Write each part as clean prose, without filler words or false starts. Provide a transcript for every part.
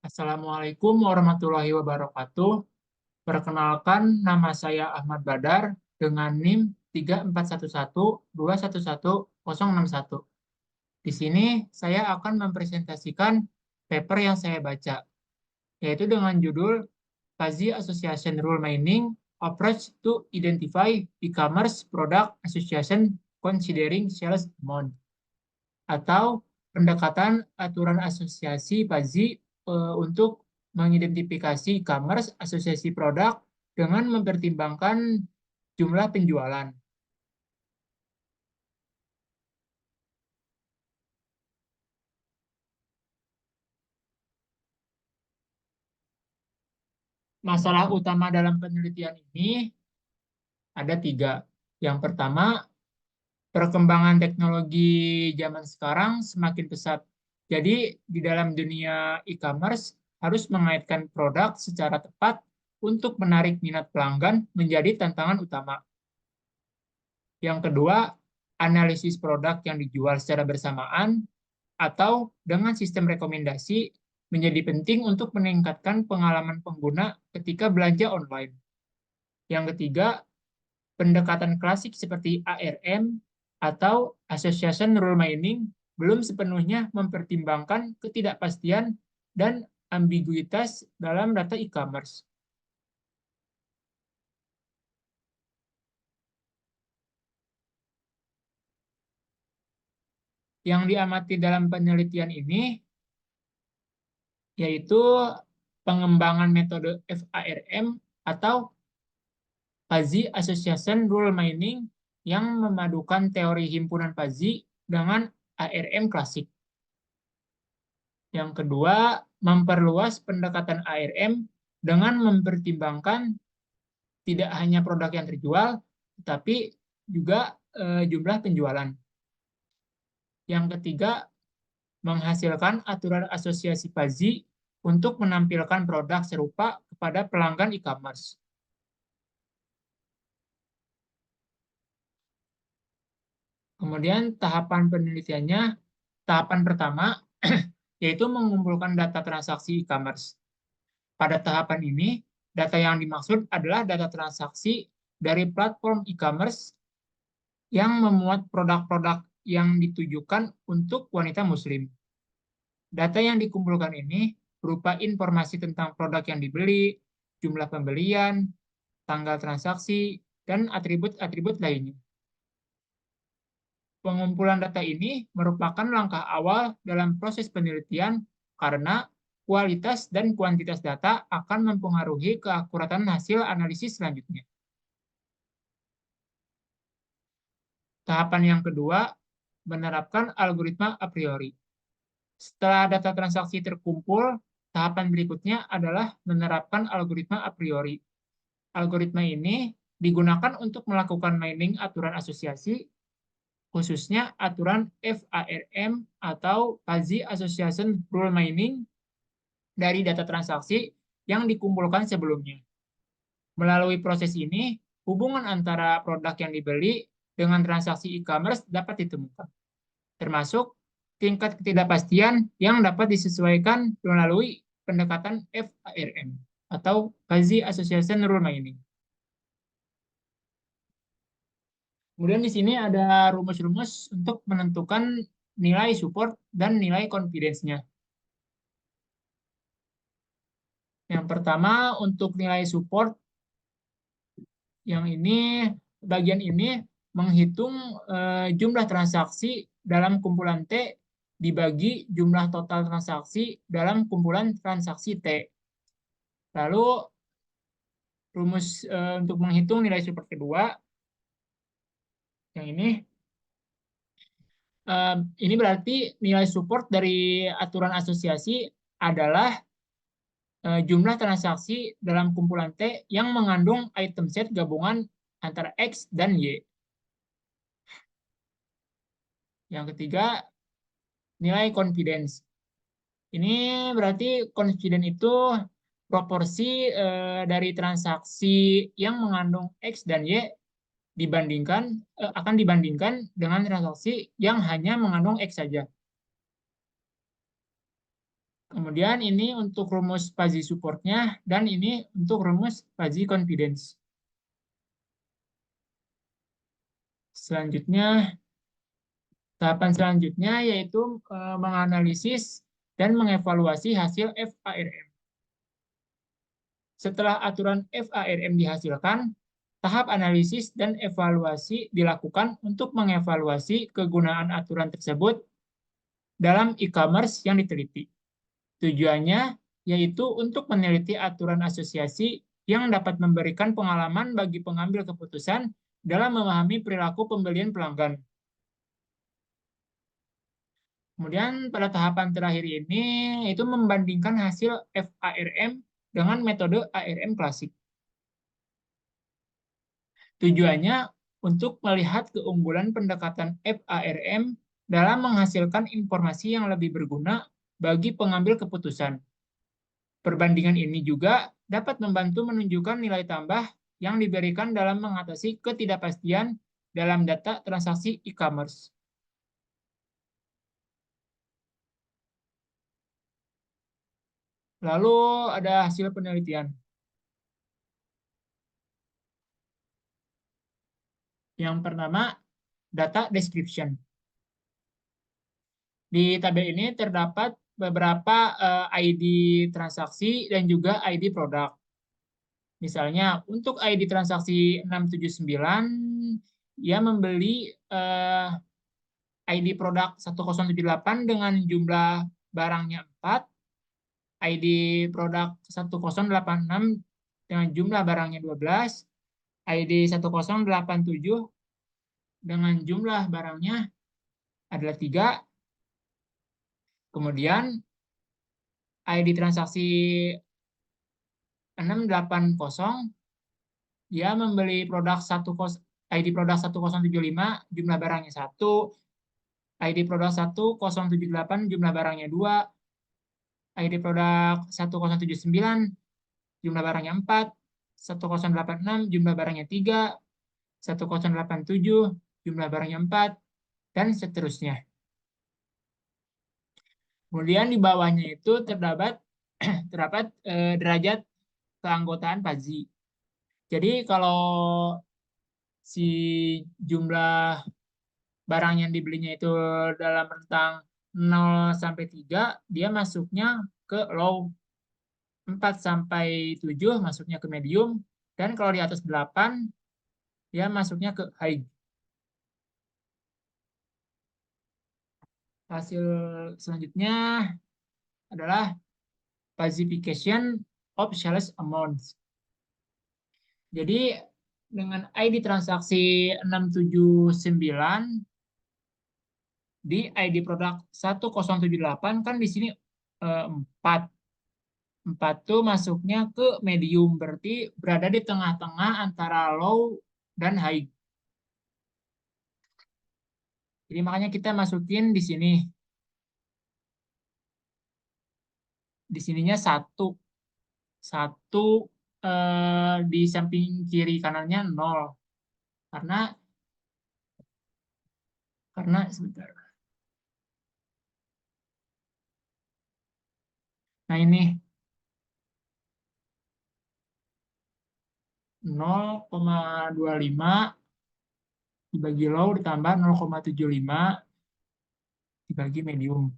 Assalamualaikum warahmatullahi wabarakatuh. Perkenalkan, nama saya Ahmad Badar dengan NIM 3411211061. Di sini saya akan mempresentasikan paper yang saya baca, yaitu dengan judul Fuzzy Association Rule Mining Approach to Identify E-commerce Product Association Considering Sales Amount, atau pendekatan aturan asosiasi Fuzzy untuk mengidentifikasi e-commerce asosiasi produk dengan mempertimbangkan jumlah penjualan. Masalah utama dalam penelitian ini ada tiga. Yang pertama, perkembangan teknologi zaman sekarang semakin pesat. Jadi, di dalam dunia e-commerce harus mengaitkan produk secara tepat untuk menarik minat pelanggan menjadi tantangan utama. Yang kedua, analisis produk yang dijual secara bersamaan atau dengan sistem rekomendasi menjadi penting untuk meningkatkan pengalaman pengguna ketika belanja online. Yang ketiga, pendekatan klasik seperti ARM atau Association Rule Mining belum sepenuhnya mempertimbangkan ketidakpastian dan ambiguitas dalam data e-commerce. Yang diamati dalam penelitian ini yaitu pengembangan metode FARM atau Fuzzy Association Rule Mining yang memadukan teori himpunan fuzzy dengan ARM klasik. Yang kedua, memperluas pendekatan ARM dengan mempertimbangkan tidak hanya produk yang terjual, tetapi juga jumlah penjualan. Yang ketiga, menghasilkan aturan asosiasi fuzzy untuk menampilkan produk serupa kepada pelanggan e-commerce. Kemudian tahapan penelitiannya, tahapan pertama yaitu mengumpulkan data transaksi e-commerce. Pada tahapan ini, data yang dimaksud adalah data transaksi dari platform e-commerce yang memuat produk-produk yang ditujukan untuk wanita muslim. Data yang dikumpulkan ini berupa informasi tentang produk yang dibeli, jumlah pembelian, tanggal transaksi, dan atribut-atribut lainnya. Pengumpulan data ini merupakan langkah awal dalam proses penelitian karena kualitas dan kuantitas data akan mempengaruhi keakuratan hasil analisis selanjutnya. Tahapan yang kedua, menerapkan algoritma a priori. Setelah data transaksi terkumpul, tahapan berikutnya adalah menerapkan algoritma a priori. Algoritma ini digunakan untuk melakukan mining aturan asosiasi, khususnya aturan FARM atau Fuzzy Association Rule Mining dari data transaksi yang dikumpulkan sebelumnya. Melalui proses ini, hubungan antara produk yang dibeli dengan transaksi e-commerce dapat ditemukan, termasuk tingkat ketidakpastian yang dapat disesuaikan melalui pendekatan FARM atau Fuzzy Association Rule Mining. Kemudian di sini ada rumus-rumus untuk menentukan nilai support dan nilai confidence-nya. Yang pertama, untuk nilai support, yang ini, bagian ini menghitung jumlah transaksi dalam kumpulan T dibagi jumlah total transaksi dalam kumpulan transaksi T. Lalu, rumus untuk menghitung nilai support kedua, yang ini berarti nilai support dari aturan asosiasi adalah jumlah transaksi dalam kumpulan T yang mengandung item set gabungan antara X dan Y. Yang ketiga, nilai confidence. Ini berarti confidence itu proporsi dari transaksi yang mengandung X dan Y akan dibandingkan dengan transaksi yang hanya mengandung X saja. Kemudian ini untuk rumus fuzzy supportnya, dan ini untuk rumus fuzzy confidence. Selanjutnya, tahapan selanjutnya yaitu menganalisis dan mengevaluasi hasil FARM. Setelah aturan FARM dihasilkan, tahap analisis dan evaluasi dilakukan untuk mengevaluasi kegunaan aturan tersebut dalam e-commerce yang diteliti. Tujuannya yaitu untuk meneliti aturan asosiasi yang dapat memberikan pengalaman bagi pengambil keputusan dalam memahami perilaku pembelian pelanggan. Kemudian pada tahapan terakhir ini itu membandingkan hasil FARM dengan metode ARM klasik. Tujuannya untuk melihat keunggulan pendekatan FARM dalam menghasilkan informasi yang lebih berguna bagi pengambil keputusan. Perbandingan ini juga dapat membantu menunjukkan nilai tambah yang diberikan dalam mengatasi ketidakpastian dalam data transaksi e-commerce. Lalu ada hasil penelitian. Yang pertama, data description. Di tabel ini terdapat beberapa ID transaksi dan juga ID produk. Misalnya, untuk ID transaksi 679, ia membeli ID produk 1078 dengan jumlah barangnya 4, ID produk 1086 dengan jumlah barangnya 12, ID 1087 dengan jumlah barangnya adalah 3, kemudian ID transaksi 680, dia membeli produk ID produk 1075, jumlah barangnya 1, ID produk 1078, jumlah barangnya 2, ID produk 1079, jumlah barangnya 4, 1086, jumlah barangnya 3, 1087, jumlah barangnya 4, dan seterusnya. Kemudian di bawahnya itu terdapat derajat keanggotaan Fuzzy. Jadi kalau si jumlah barang yang dibelinya itu dalam rentang 0 sampai 3, dia masuknya ke low. 4 sampai 7 masuknya ke medium, dan kalau di atas 8 dia masuknya ke high. Hasil selanjutnya adalah classification of sales amounts. Jadi dengan ID transaksi 679 di ID produk 1078 kan di sini 4. 4 tuh masuknya ke medium, berarti berada di tengah-tengah antara low dan high. Jadi makanya kita masukin di sini. Di sininya 1. 1 di samping kiri kanannya 0. Karena sebentar. Nah ini 0,25 dibagi low ditambah 0,75 dibagi medium.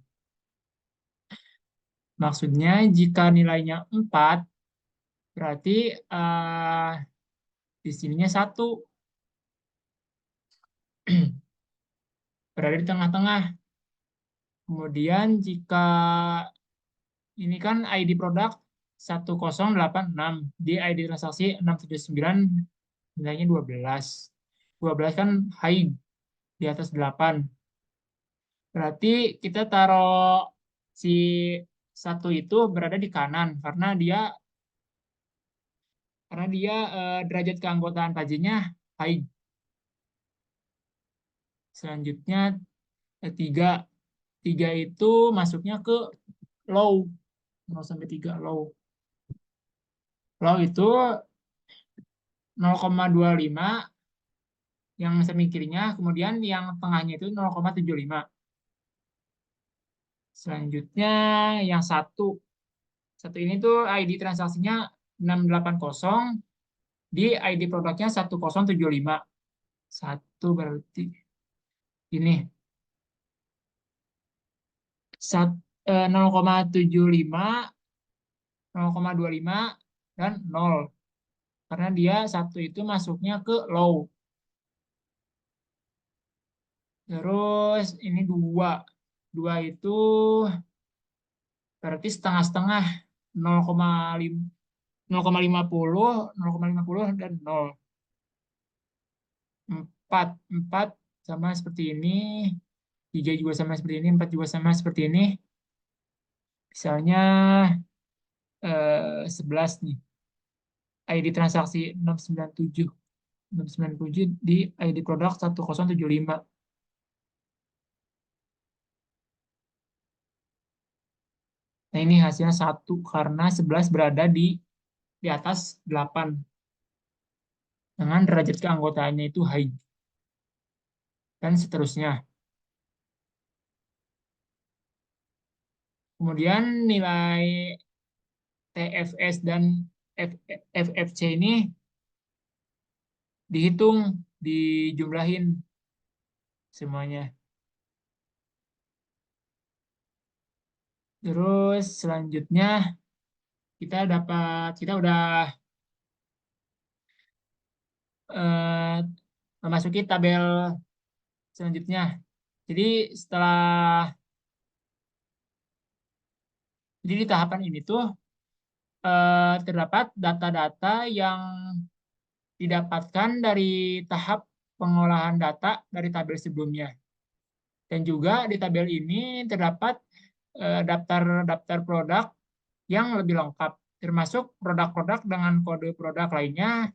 Maksudnya jika nilainya 4, berarti di sininya 1. Berada di tengah-tengah. Kemudian jika ini kan ID produk 1086, di ID transaksi 679 nilainya 12. 12 kan high, di atas 8. Berarti kita taruh si 1 itu berada di kanan karena dia derajat keanggotaan pajinya high. Selanjutnya 3. 3 itu masuknya ke low. 0 sampai 3 low. Low itu 0,25 yang samping kirinya, kemudian yang tengahnya itu 0,75. Selanjutnya yang satu. Satu ini tuh ID transaksinya 680, di ID produknya 1075. Satu berarti ini 0,75, 0,25, dan 0. Karena dia satu itu masuknya ke low. Terus ini dua. Dua itu berarti setengah-setengah, 0,5, 0,50, 0,50, dan 0. 4. 4 sama seperti ini. 3 juga sama seperti ini. 4 juga sama seperti ini. Misalnya 11 nih. ID transaksi 697. 697 di ID produk 1075. Nah, ini hasilnya 1 karena 11 berada di atas 8. Dengan derajat keanggotaannya itu high. Dan seterusnya. Kemudian nilai TFS dan FFC ini dihitung, dijumlahin semuanya. Terus selanjutnya kita udah eh, memasuki tabel selanjutnya. Jadi setelah jadi di tahapan ini tuh terdapat data-data yang didapatkan dari tahap pengolahan data dari tabel sebelumnya. Dan juga di tabel ini terdapat daftar-daftar produk yang lebih lengkap, termasuk produk-produk dengan kode produk lainnya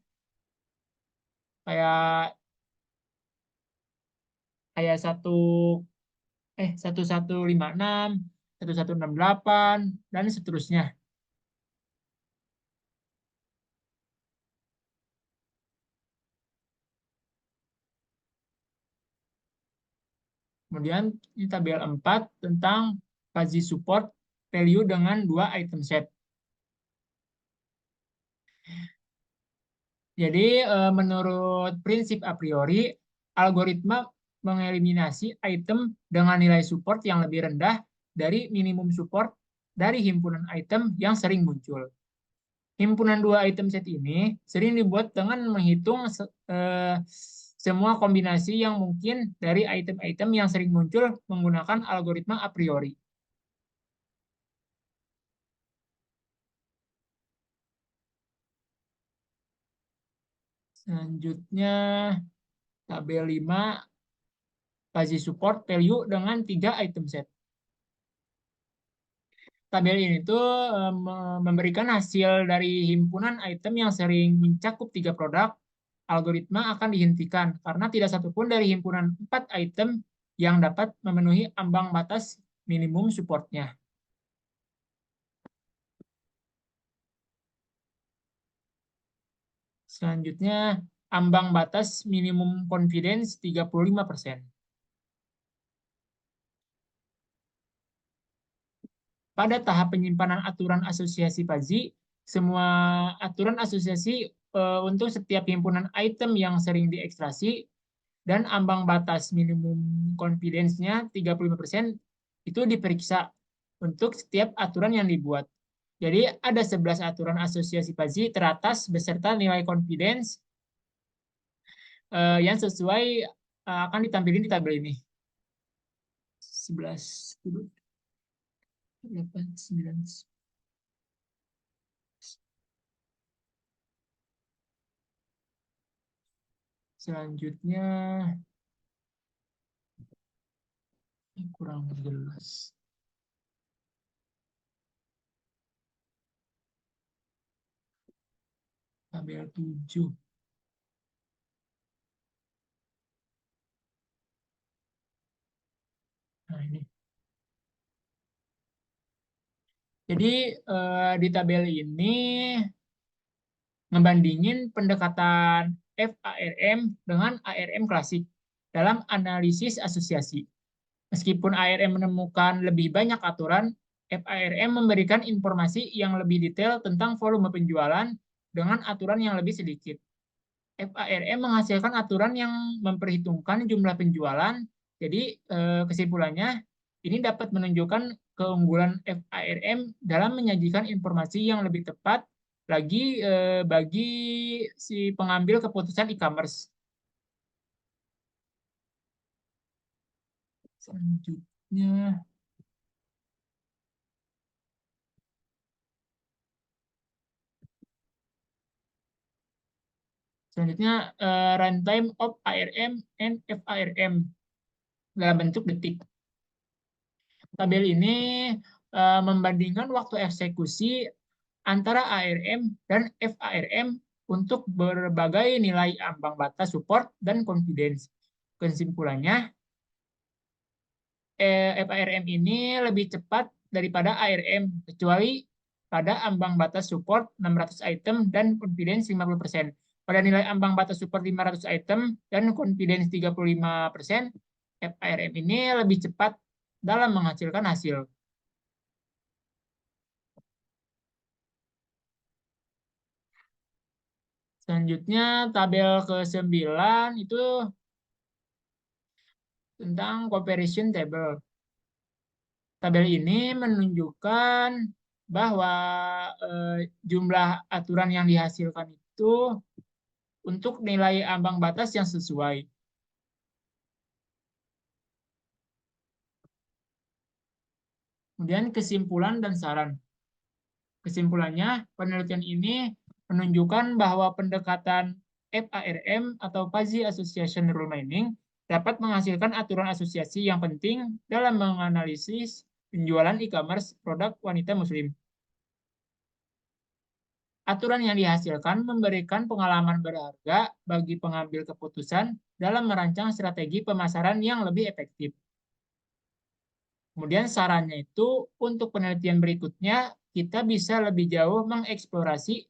kayak kayak 1156, 1168, dan seterusnya. Kemudian di tabel 4 tentang fuzzy support value dengan 2 item set. Jadi menurut prinsip a priori, algoritma mengeliminasi item dengan nilai support yang lebih rendah dari minimum support dari himpunan item yang sering muncul. Himpunan 2 item set ini sering dibuat dengan menghitung semua kombinasi yang mungkin dari item-item yang sering muncul menggunakan algoritma a priori. Selanjutnya, tabel 5, fuzzy support value dengan 3 item set. Tabel ini tuh memberikan hasil dari himpunan item yang sering mencakup 3 produk. Algoritma akan dihentikan karena tidak satupun dari himpunan 4 item yang dapat memenuhi ambang batas minimum supportnya. Selanjutnya, ambang batas minimum confidence 35%. Pada tahap penyimpanan aturan asosiasi fuzzy, semua aturan asosiasi untuk setiap himpunan item yang sering diekstrasi dan ambang batas minimum confidence-nya 35% itu diperiksa untuk setiap aturan yang dibuat. Jadi ada 11 aturan asosiasi fuzzy teratas beserta nilai confidence yang sesuai akan ditampilkan di tabel ini. 11, 10, 8, 9. Selanjutnya kurang jelas. Tabel 7. Nah, ini. Jadi di tabel ini ngebandingin pendekatan FARM dengan ARM klasik dalam analisis asosiasi. Meskipun ARM menemukan lebih banyak aturan, FARM memberikan informasi yang lebih detail tentang volume penjualan dengan aturan yang lebih sedikit. FARM menghasilkan aturan yang memperhitungkan jumlah penjualan. Jadi kesimpulannya, ini dapat menunjukkan keunggulan FARM dalam menyajikan informasi yang lebih tepat lagi bagi si pengambil keputusan e-commerce. Selanjutnya, runtime of ARM and FARM dalam bentuk detik. Tabel ini membandingkan waktu eksekusi antara ARM dan FARM untuk berbagai nilai ambang batas support dan confidence. Kesimpulannya, FARM ini lebih cepat daripada ARM, kecuali pada ambang batas support 600 item dan confidence 50%. Pada nilai ambang batas support 500 item dan confidence 35%, FARM ini lebih cepat dalam menghasilkan hasil. Selanjutnya, tabel ke-9 itu tentang comparison table. Tabel ini menunjukkan bahwa jumlah aturan yang dihasilkan itu untuk nilai ambang batas yang sesuai. Kemudian kesimpulan dan saran. Kesimpulannya, penelitian ini menunjukkan bahwa pendekatan FARM atau Fuzzy Association Rule Mining dapat menghasilkan aturan asosiasi yang penting dalam menganalisis penjualan e-commerce produk wanita muslim. Aturan yang dihasilkan memberikan pengalaman berharga bagi pengambil keputusan dalam merancang strategi pemasaran yang lebih efektif. Kemudian sarannya itu untuk penelitian berikutnya kita bisa lebih jauh mengeksplorasi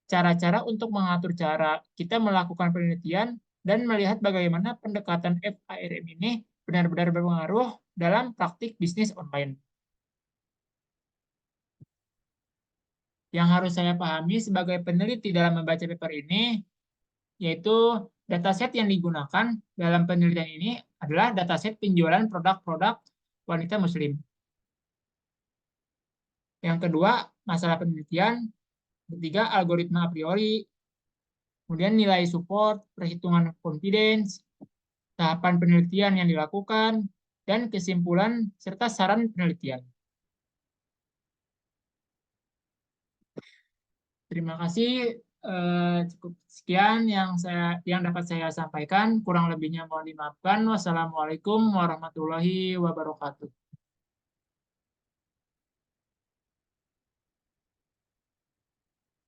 cara-cara untuk mengatur cara kita melakukan penelitian dan melihat bagaimana pendekatan FARM ini benar-benar berpengaruh dalam praktik bisnis online. Yang harus saya pahami sebagai peneliti dalam membaca paper ini, yaitu dataset yang digunakan dalam penelitian ini adalah dataset penjualan produk-produk wanita muslim. Yang kedua, masalah penelitian. Ketiga, algoritma a priori. Kemudian nilai support, perhitungan confidence, tahapan penelitian yang dilakukan, dan kesimpulan serta saran penelitian. Terima kasih. Cukup sekian yang dapat saya sampaikan. Kurang lebihnya mohon dimaafkan. Wassalamualaikum warahmatullahi wabarakatuh.